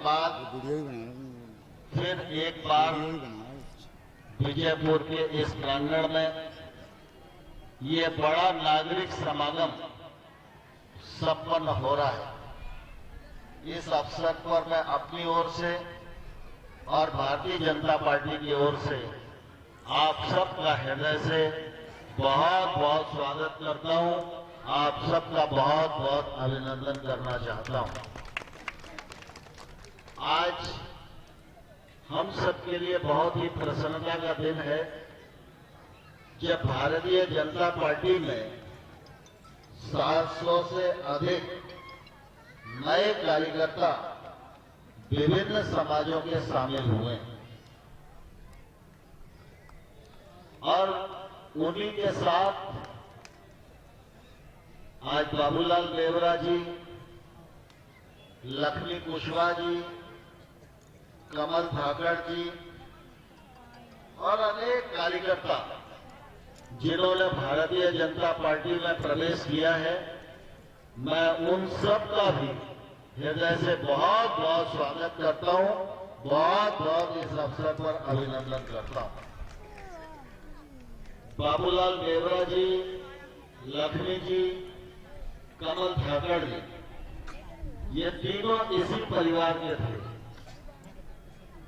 बाद फिर एक बार विजयपुर के इस प्रांगण में ये बड़ा नागरिक समागम संपन्न हो रहा है। इस अवसर पर मैं अपनी ओर से और भारतीय जनता पार्टी की ओर से आप सबका हृदय से बहुत बहुत स्वागत करता हूं। आप सबका बहुत बहुत अभिनंदन करना चाहता हूं। आज हम सबके लिए बहुत ही प्रसन्नता का दिन है जब भारतीय जनता पार्टी में 700 से अधिक नए कार्यकर्ता विभिन्न समाजों के शामिल हुए और उन्हीं के साथ आज बाबूलाल देवरा जी, लक्ष्मी कुशवाहा जी, कमल धाकड़ जी और अनेक कार्यकर्ता जिन्होंने भारतीय जनता पार्टी में प्रवेश किया है, मैं उन सब का भी हृदय से बहुत बहुत स्वागत करता हूं, बहुत बहुत इस अवसर पर अभिनंदन करता हूं। बाबूलाल देवरा जी, लक्ष्मी जी, कमल धाकड़ जी, ये तीनों इसी परिवार के थे,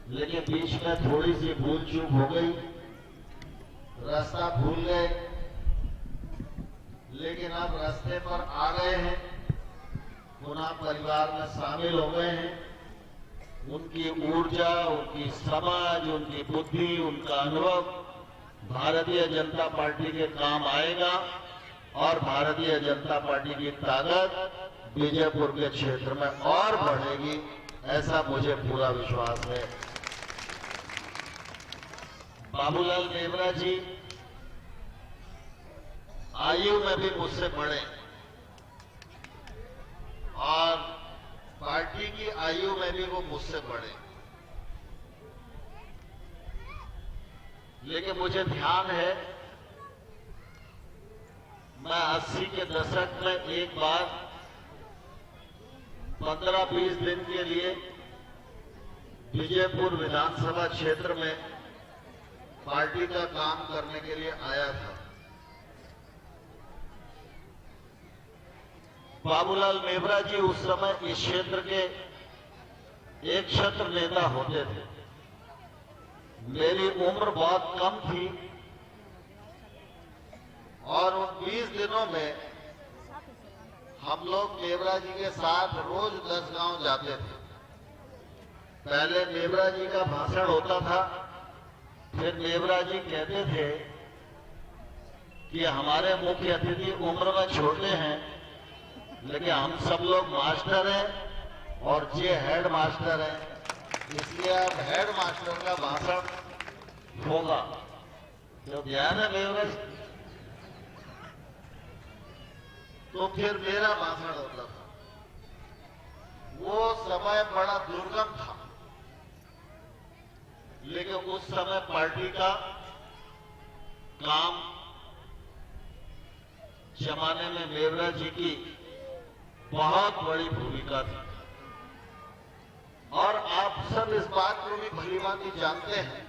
लेकिन बीच में थोड़ी सी भूल चूक हो गई, रास्ता भूल गए, लेकिन अब रास्ते पर आ गए हैं, पुनः परिवार में शामिल हो गए हैं। उनकी ऊर्जा, उनकी समझ, उनकी बुद्धि, उनका अनुभव भारतीय जनता पार्टी के काम आएगा और भारतीय जनता पार्टी की ताकत विजयपुर के क्षेत्र में और बढ़ेगी, ऐसा मुझे पूरा विश्वास है। बाबूलाल देवरा जी आयु में भी मुझसे बड़े और पार्टी की आयु में भी वो मुझसे बड़े, लेकिन मुझे ध्यान है मैं 80 के दशक में एक बार 15-20 दिन के लिए विजयपुर विधानसभा क्षेत्र में पार्टी का काम करने के लिए आया था। बाबूलाल देवरा जी उस समय इस क्षेत्र के एक क्षेत्र नेता होते थे। मेरी उम्र बहुत कम थी और उन 20 दिनों में हम लोग देवरा जी के साथ रोज 10 गांव जाते थे। पहले देवरा जी का भाषण होता था, फिर देवरा जी कहते थे कि हमारे मुख्य अतिथि उम्र में छोटे हैं, लेकिन हम सब लोग मास्टर हैं और ये हेड मास्टर हैं, इसलिए अब हेड मास्टर का भाषण होगा। तो ध्यान है देवरा जी? तो फिर मेरा भाषण होता था। वो समय बड़ा दुर्गम था, लेकिन उस समय पार्टी का काम जमाने में देवरा जी की बहुत बड़ी भूमिका थी और आप सब इस बात को भी भलीभांति जानते हैं,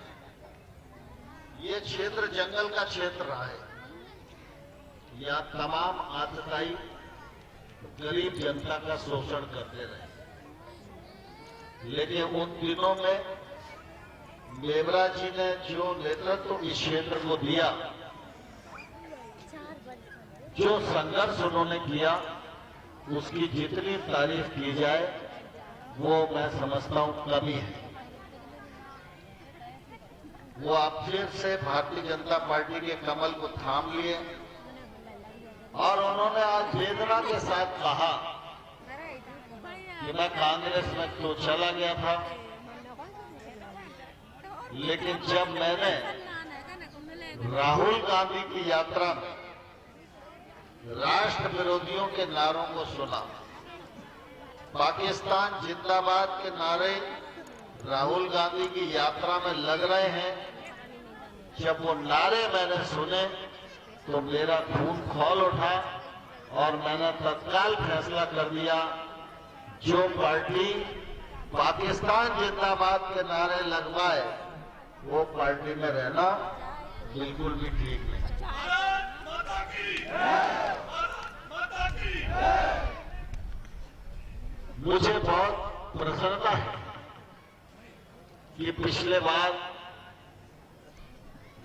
ये क्षेत्र जंगल का क्षेत्र रहा है। यहाँ तमाम आतताई गरीब जनता का शोषण करते रहे, लेकिन उन दिनों में देवरा जी ने जो नेतृत्व इस क्षेत्र को दिया, जो संघर्ष उन्होंने किया, उसकी जितनी तारीफ की जाए वो मैं समझता हूं कमी है। वो आप फिर से भारतीय जनता पार्टी के कमल को थाम लिए और उन्होंने आज वेदना के साथ कहा कि मैं कांग्रेस में तो चला गया था, लेकिन जब मैंने राहुल गांधी की यात्रा में राष्ट्र विरोधियों के नारों को सुना, पाकिस्तान जिंदाबाद के नारे राहुल गांधी की यात्रा में लग रहे हैं, जब वो नारे मैंने सुने तो मेरा खून खौल उठा और मैंने तत्काल फैसला कर दिया, जो पार्टी पाकिस्तान जिंदाबाद के नारे लगवाए, वो पार्टी में रहना बिल्कुल भी ठीक नहीं। भारत माता की जय, भारत माता की जय। मुझे बहुत प्रसन्नता है कि पिछले बार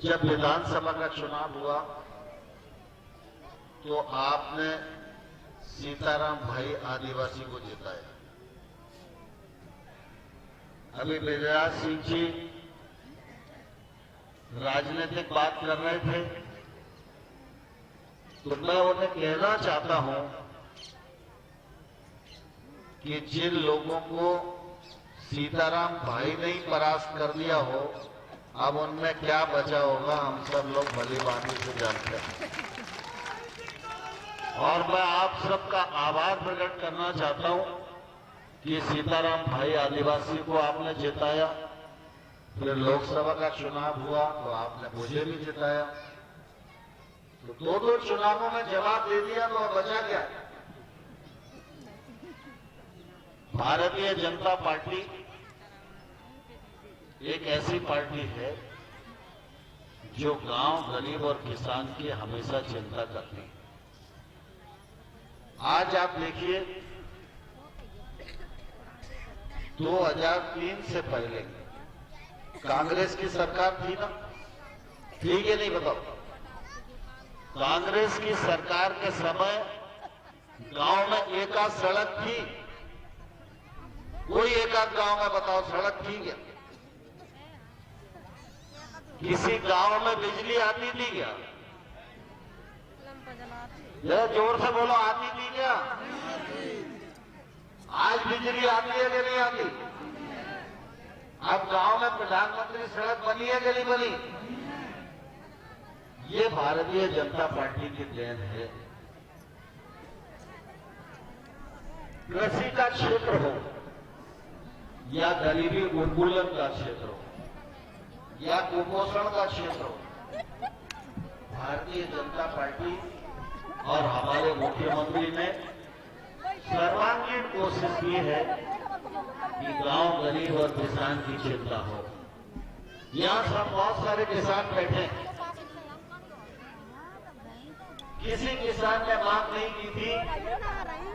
जब विधानसभा का चुनाव हुआ तो आपने सीताराम भाई आदिवासी को जिताया। अभी गिरिराज सिंह जी राजनीतिक बात कर रहे थे, तो मैं उन्हें कहना चाहता हूं कि जिन लोगों को सीताराम भाई ने ही परास्त कर दिया हो, अब उनमें क्या बचा होगा हम सब लोग भलीभांति से जानते हैं। और मैं आप सबका आभार प्रकट करना चाहता हूं कि सीताराम भाई आदिवासी को आपने जिताया, फिर लोकसभा का चुनाव हुआ तो आपने मुझे भी जिताया, तो दो चुनावों में जवाब दे दिया, तो अब बचा क्या। भारतीय जनता पार्टी एक ऐसी पार्टी है जो गांव, गरीब और किसान की हमेशा चिंता करती है। आज आप देखिए 2003 से पहले कांग्रेस की सरकार थी ना, ठीक है नहीं बताओ। कांग्रेस की सरकार के समय गांव में एक आध सड़क थी, कोई एक आध गांव में बताओ सड़क थी क्या? किसी गांव में बिजली आती थी क्या? जरा जोर से बोलो, आती थी क्या? आज बिजली आती है कि नहीं आती? अब गांव में प्रधानमंत्री सड़क बनी है कि नहीं बनी? ये भारतीय जनता पार्टी की देन है। कृषि का क्षेत्र हो या गरीबी उन्मूलन का क्षेत्र हो या कुपोषण का क्षेत्र हो, भारतीय जनता पार्टी और हमारे मुख्यमंत्री ने सर्वांगीण कोशिश की है कि गांव, गरीब और किसान की चिंता हो। यहां सब बहुत सारे किसान बैठे हैं। किसी किसान ने मांग नहीं की थी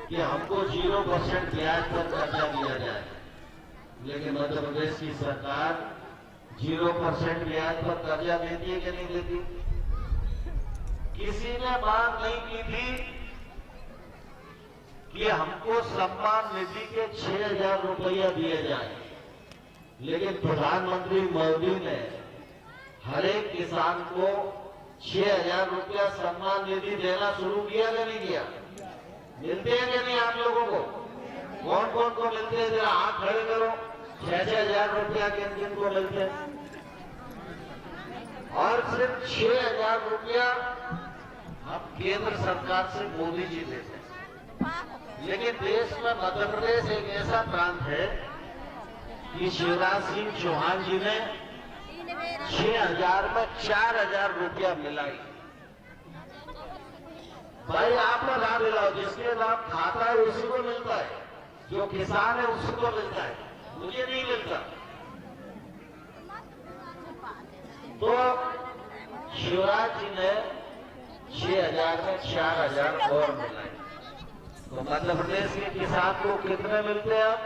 कि हमको 0% ब्याज पर कर्जा दिया जाए, लेकिन मध्य प्रदेश की सरकार 0% ब्याज पर कर्जा देती है कि नहीं देती? किसी ने मांग नहीं की थी कि हमको सम्मान निधि के 6,000 रुपया दिए जाए, लेकिन प्रधानमंत्री मोदी ने हर एक किसान को 6,000 रुपया सम्मान निधि देना शुरू किया कि नहीं किया? मिलते हैं कि नहीं आप लोगों को? कौन कौन को मिलते हैं? जरा हाथ खड़े करो। 6,000 रुपया किन किन को मिलते हैं? और सिर्फ 6,000 रुपया हम केंद्र सरकार से मोदी जी देते हैं। लेकिन देश में मध्य प्रदेश एक ऐसा प्रांत है कि शिवराज सिंह चौहान जी ने 6,000 में 4,000 रुपया मिलाई। भाई आप लोग ना मिलाओ, जिसके नाम खाता है उसी को मिलता है, जो किसान है उसी को मिलता है, मुझे नहीं मिलता। तो शिवराज जी ने 6,000 में 4,000 और मिलाए। तो मध्य प्रदेश के किसान को कितने मिलते हैं? अब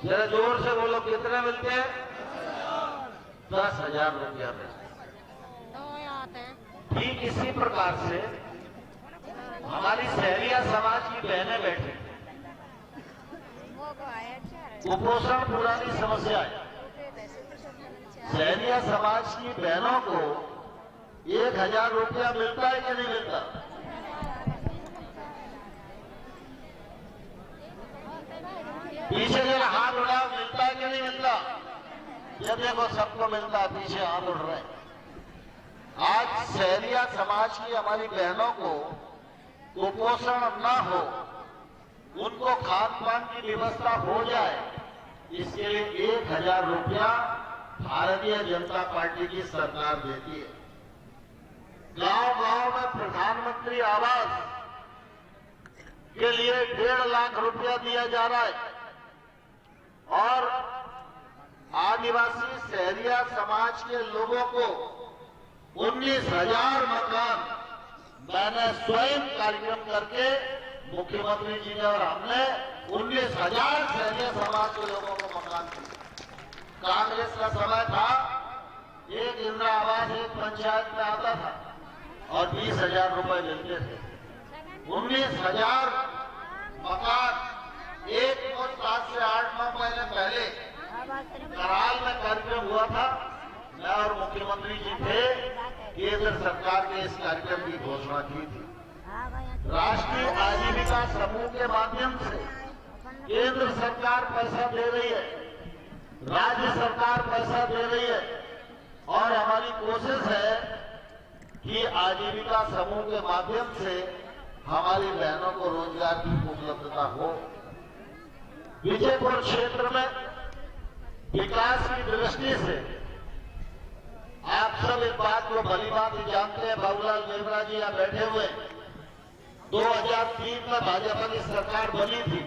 जरा जोर से बोलो, कितने मिलते हैं? 10,000 रुपया मिलते। ठीक इसी प्रकार से हमारी सहरिया समाज की बहनें बैठे, कुपोषण पुरानी समस्या है। सहरिया समाज की बहनों को 1,000 रुपया मिलता है कि नहीं मिलता? पीछे जरा हाथ उड़ाओ, मिलता है कि नहीं मिलता? ये देखो सबको मिलता है, पीछे हाथ उड़ रहे हैं। आज सहरिया समाज की हमारी बहनों को कुपोषण न हो, उनको खान पान की व्यवस्था हो जाए, इसके लिए 1,000 रुपया भारतीय जनता पार्टी की सरकार देती है। गांव गांव में प्रधानमंत्री आवास के लिए 1.5 लाख रुपया दिया जा रहा है। और आदिवासी शहरिया समाज के लोगों को 19,000 मकान मैंने स्वयं कार्यक्रम करके मुख्यमंत्री जी ने और हमने 19,000 शहरिया समाज के लोगों को मकान दिए। कांग्रेस का समय था एक इंदिरा आवास एक पंचायत में आता था और 20,000 रुपए मिलते थे। 19,000 मकान एक और 7 से 8 माह महीने पहले कराल में कार्यक्रम हुआ था। मैं और मुख्यमंत्री जी थे, केंद्र सरकार ने इस कार्यक्रम की घोषणा की थी। राष्ट्रीय आजीविका समूह के माध्यम से केंद्र सरकार पैसा दे रही है, राज्य सरकार पैसा दे रही है और हमारी कोशिश है कि आजीविका समूह के माध्यम से हमारी बहनों को रोजगार की उपलब्धता हो। विजयपुर क्षेत्र में विकास की दृष्टि से आप सब इस बात को भली बात जानते हैं। बाबूलाल देवरा जी यहाँ बैठे हुए 2003 में भाजपा की सरकार बनी थी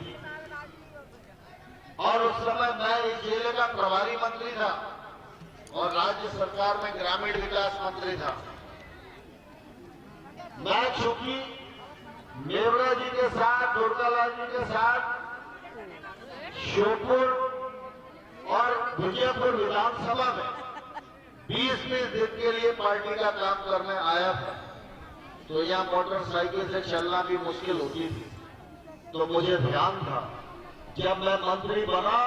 और उस समय मैं इस जिले का प्रभारी मंत्री था और राज्य सरकार में ग्रामीण विकास मंत्री था। मैं चूंकि देवरा जी के साथ, दुर्गालाल जी के साथ श्योपुर और विजयपुर विधानसभा में 20-20 दिन के लिए पार्टी का काम करने आया था, तो यहाँ मोटरसाइकिल से चलना भी मुश्किल होती थी। तो मुझे ध्यान था जब मैं मंत्री बना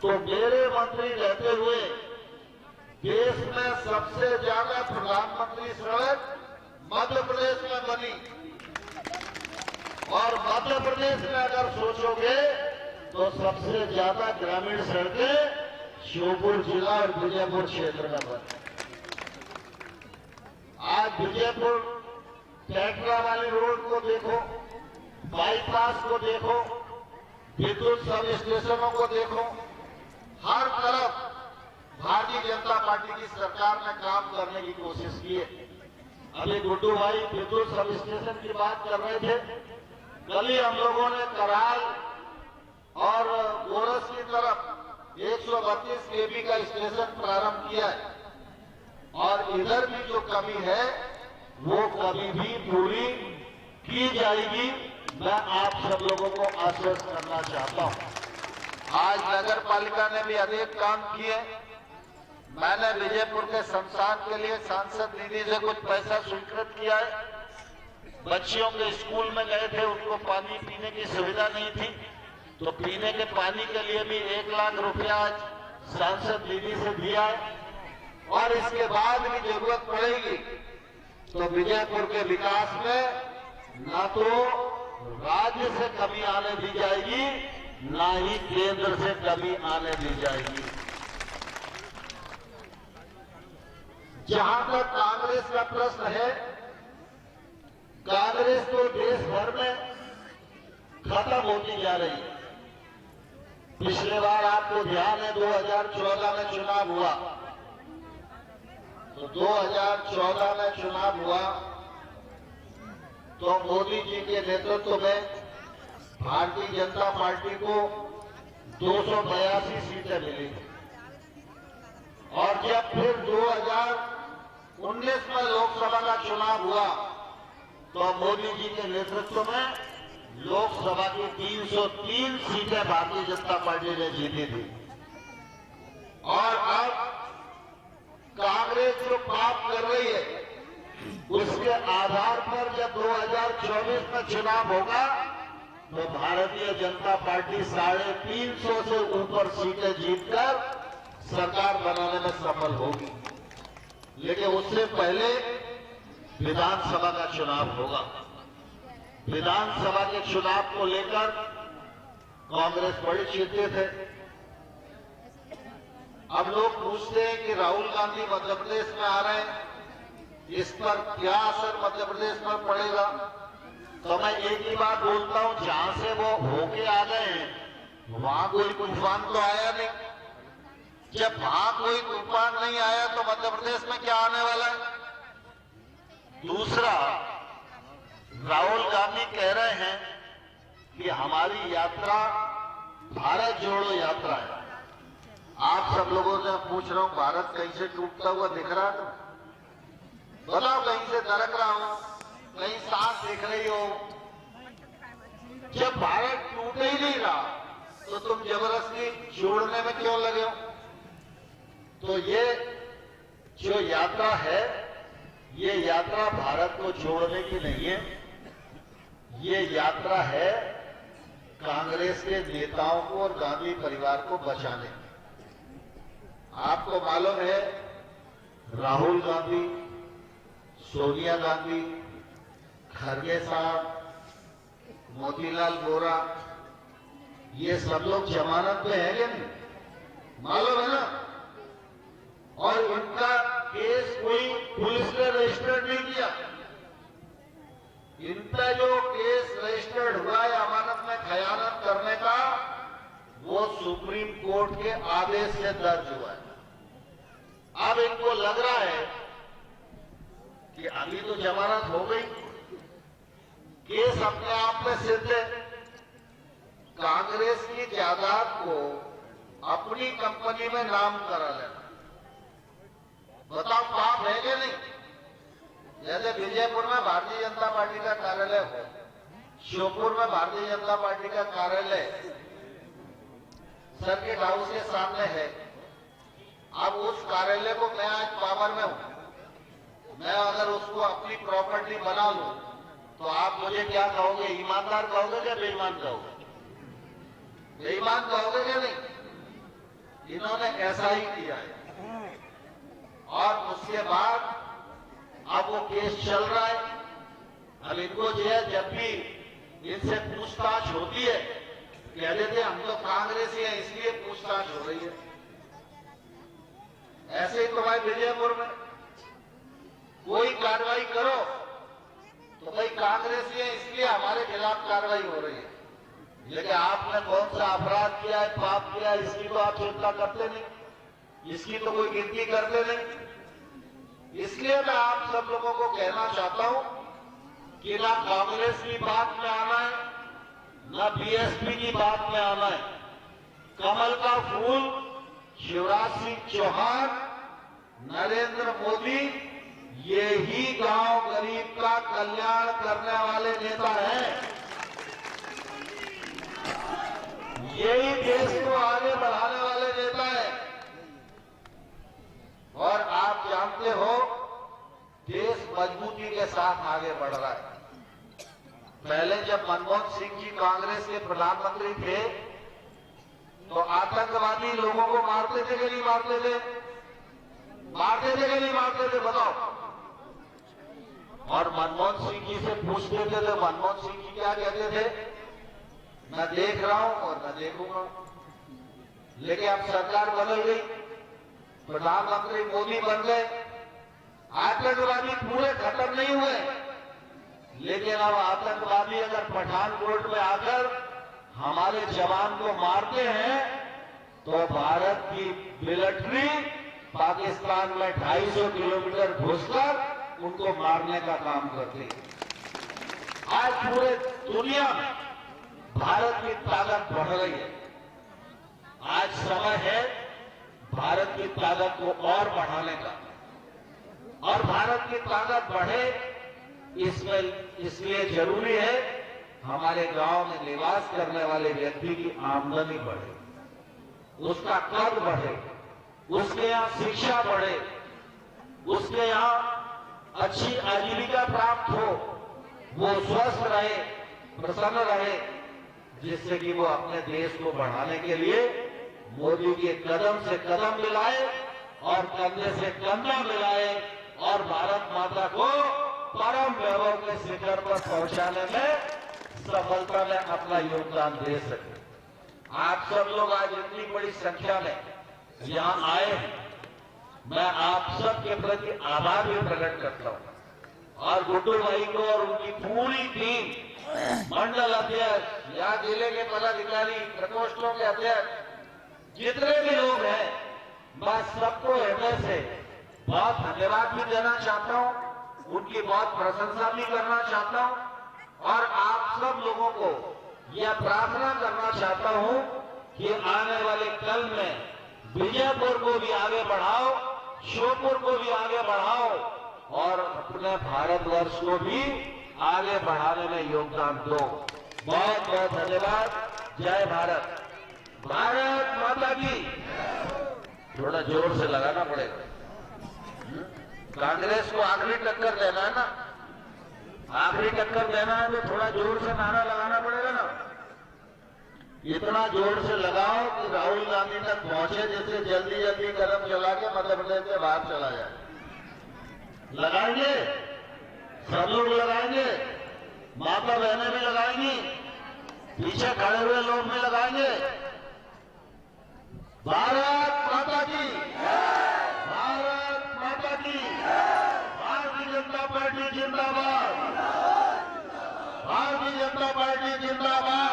तो मेरे मंत्री रहते हुए देश में सबसे ज्यादा प्रधानमंत्री सड़क मध्य प्रदेश में बनी और मध्य प्रदेश में अगर सोचोगे तो सबसे ज्यादा ग्रामीण सड़कें श्योपुर जिला और विजयपुर क्षेत्र में बनी। आज विजयपुर टेटरा वाली रोड को देखो, बाईपास को देखो, विद्युत सब स्टेशनों को देखो, हर तरफ भारतीय जनता पार्टी की सरकार ने काम करने की कोशिश की है। अभी गुड्डू भाई विद्युत सब स्टेशन की बात कर रहे थे। कल ही हम लोगों ने कराल और गोरस की तरफ 132 केवी का स्टेशन प्रारंभ किया है और इधर भी जो कमी है वो कभी भी पूरी की जाएगी। मैं आप सब लोगों को आश्वस्त करना चाहता हूं। आज नगर पालिका ने भी अनेक काम किए। मैंने विजयपुर के शमशान के लिए सांसद निधि से कुछ पैसा स्वीकृत किया है। बच्चियों के स्कूल में गए थे, उनको पानी पीने की सुविधा नहीं थी, तो पीने के पानी के लिए भी 1 लाख रुपया आज सांसद निधि से दिया है और इसके बाद भी जरूरत पड़ेगी तो विजयपुर के विकास में न तो राज्य से कमी आने दी जाएगी, न ही केंद्र से कमी आने दी जाएगी। जहां तक कांग्रेस का प्रश्न है, कांग्रेस तो देश भर में खत्म होती जा रही है। पिछले बार आपको ध्यान है 2014 में चुनाव हुआ, तो 2014 में चुनाव हुआ तो मोदी जी के नेतृत्व में भारतीय जनता पार्टी को 282 सीटें मिली और जब फिर 2019 में लोकसभा का चुनाव हुआ तो मोदी जी के नेतृत्व में लोकसभा की 303 सीटें भारतीय जनता पार्टी ने जीती थी। और अब कांग्रेस जो पाप कर रही है उसके आधार पर जब 2024 में चुनाव होगा तो भारतीय जनता पार्टी 350 से ऊपर सीटें जीतकर सरकार बनाने में सफल होगी। लेकिन उससे पहले विधानसभा का चुनाव होगा। विधानसभा के चुनाव को लेकर कांग्रेस बड़ी चिंतित है। अब लोग पूछते हैं कि राहुल गांधी मध्य प्रदेश में आ रहे हैं, इस पर क्या असर मध्य प्रदेश पर पड़ेगा? तो मैं एक ही बात बोलता हूं, जहां से वो होके आ गए हैं वहां कोई तूफान तो आया नहीं। जब वहां कोई तूफान नहीं आया तो मध्य प्रदेश में क्या आने वाला है? दूसरा, राहुल गांधी कह रहे हैं कि हमारी यात्रा भारत जोड़ो यात्रा है। आप सब लोगों से पूछ रहा हूं, भारत कहीं से टूटता हुआ दिख रहा है? बताओ, कहीं से दरक रहा हो, कहीं सांस दिख रही हो? जब भारत टूट ही नहीं रहा तो तुम जबरदस्ती जोड़ने में क्यों लगे हो? तो ये जो यात्रा है, ये यात्रा भारत को जोड़ने की नहीं है, ये यात्रा है कांग्रेस के नेताओं को और गांधी परिवार को बचाने की। आपको मालूम है, राहुल गांधी, सोनिया गांधी, खरगे साहब, मोतीलाल वोरा, ये सब लोग जमानत पे हैं क्या नहीं? मालूम है ना? और इनका केस कोई पुलिस ने रजिस्टर्ड नहीं किया। इनका जो केस रजिस्टर्ड हुआ है अमानत में खयानत करने का, वो सुप्रीम कोर्ट के आदेश से दर्ज हुआ है। अब इनको लग रहा है कि अभी तो जमानत हो गई, केस अपने आप में सिद्ध है, कांग्रेस की जायदाद को अपनी कंपनी में नाम करा लेना। बताओ, पाप है कि नहीं? जैसे विजयपुर में भारतीय जनता पार्टी का कार्यालय हो, श्योपुर में भारतीय जनता पार्टी का कार्यालय सर्किट हाउस के सामने है। अब उस कार्यालय को मैं आज पावर में हूं, मैं अगर उसको अपनी प्रॉपर्टी बना लूं तो आप मुझे क्या कहोगे? ईमानदार कहोगे क्या बेईमान कहोगे? बेईमान कहोगे क्या नहीं? इन्होंने ऐसा ही किया है। और उसके बाद अब वो केस चल रहा है। अब इनको जो है, जब भी इनसे पूछताछ होती है, कह देते हैं हम तो कांग्रेसी हैं इसलिए पूछताछ हो रही है। ऐसे ही तो भाई विजयपुर में कोई कार्रवाई करो तो भाई कांग्रेसी है इसलिए हमारे खिलाफ कार्रवाई हो रही है। लेकिन आपने कौन सा अपराध किया है, पाप किया है, इसकी तो आप चिंता करते नहीं, इसकी तो कोई गिनती करते नहीं। इसलिए मैं आप सब लोगों को कहना चाहता हूं कि ना कांग्रेस की बात में आना है, ना बीएसपी की बात में आना है। कमल का फूल शिवराज सिंह चौहान, नरेंद्र मोदी, ये ही गांव गरीब का कल्याण करने वाले नेता हैं। यही देश को आगे बढ़ाने वाले नेता हैं। और आप जानते हो, देश मजबूती के साथ आगे बढ़ रहा है। पहले जब मनमोहन सिंह जी कांग्रेस के प्रधानमंत्री थे तो आतंकवादी लोगों को मारते थे कि नहीं मारते थे? मारते थे कि नहीं मारते थे? बताओ। और मनमोहन सिंह जी से पूछते थे तो मनमोहन सिंह जी क्या कहते थे? मैं देख रहा हूं और मैं देखूंगा। लेकिन अब सरकार बदल गई, प्रधानमंत्री मोदी बन गए, आतंकवादी पूरे खत्म नहीं हुए। लेकिन अब आतंकवादी अगर पठानकोट में आकर हमारे जवान को मारते हैं तो भारत की मिलिट्री पाकिस्तान में 250 किलोमीटर घुसकर उनको मारने का काम करती है। आज पूरे दुनिया में भारत की ताकत बढ़ रही है। आज समय है भारत की ताकत को और बढ़ाने का। और भारत की ताकत बढ़े इसलिए जरूरी है हमारे गांव में निवास करने वाले व्यक्ति की आमदनी बढ़े, उसका कद बढ़े, उसके यहां शिक्षा बढ़े, उसके यहां अच्छी आजीविका प्राप्त हो, वो स्वस्थ रहे, प्रसन्न रहे, जिससे कि वो अपने देश को बढ़ाने के लिए मोदी के कदम से कदम मिलाए और कंधे से कंधा मिलाए और भारत माता को परम वैभव के शिखर पर पहुंचाने में सफलता में अपना योगदान दे सके। आप सब लोग आज इतनी बड़ी संख्या में यहां आए हैं, मैं आप सब के प्रति आभार भी प्रकट करता हूं। और गुड्डू भाई को और उनकी पूरी टीम, मंडल अध्यक्ष या जिले के पदाधिकारी, प्रकोष्ठों के अध्यक्ष, जितने भी लोग हैं, मैं सबको हृदय से बहुत धन्यवाद भी देना चाहता हूं, उनकी बहुत प्रशंसा भी करना चाहता हूं और आप सब लोगों को यह प्रार्थना करना चाहता हूं कि आने वाले कल में विजयपुर को भी आगे बढ़ाओ, श्योपुर को भी आगे बढ़ाओ और अपने भारतवर्ष को भी आगे बढ़ाने में योगदान दो। बहुत बहुत धन्यवाद। जय भारत। भारत माता की। थोड़ा जोर से लगाना पड़ेगा। कांग्रेस को आखिरी टक्कर देना है ना, आखिरी टक्कर देना है तो थोड़ा जोर से नारा लगाना पड़ेगा ना। इतना जोर से लगाओ कि राहुल गांधी तक पहुंचे, जैसे जल्दी जल्दी कदम चला के मध्य प्रदेश से बाहर चला जाए। लगाएंगे, सब लोग लगाएंगे, माता बहनें भी लगाएंगी, पीछे खड़े हुए लोग भी लगाएंगे। भारत माता की, भारत माता की, भारतीय जनता पार्टी जिंदाबाद, भारतीय जनता पार्टी जिंदाबाद।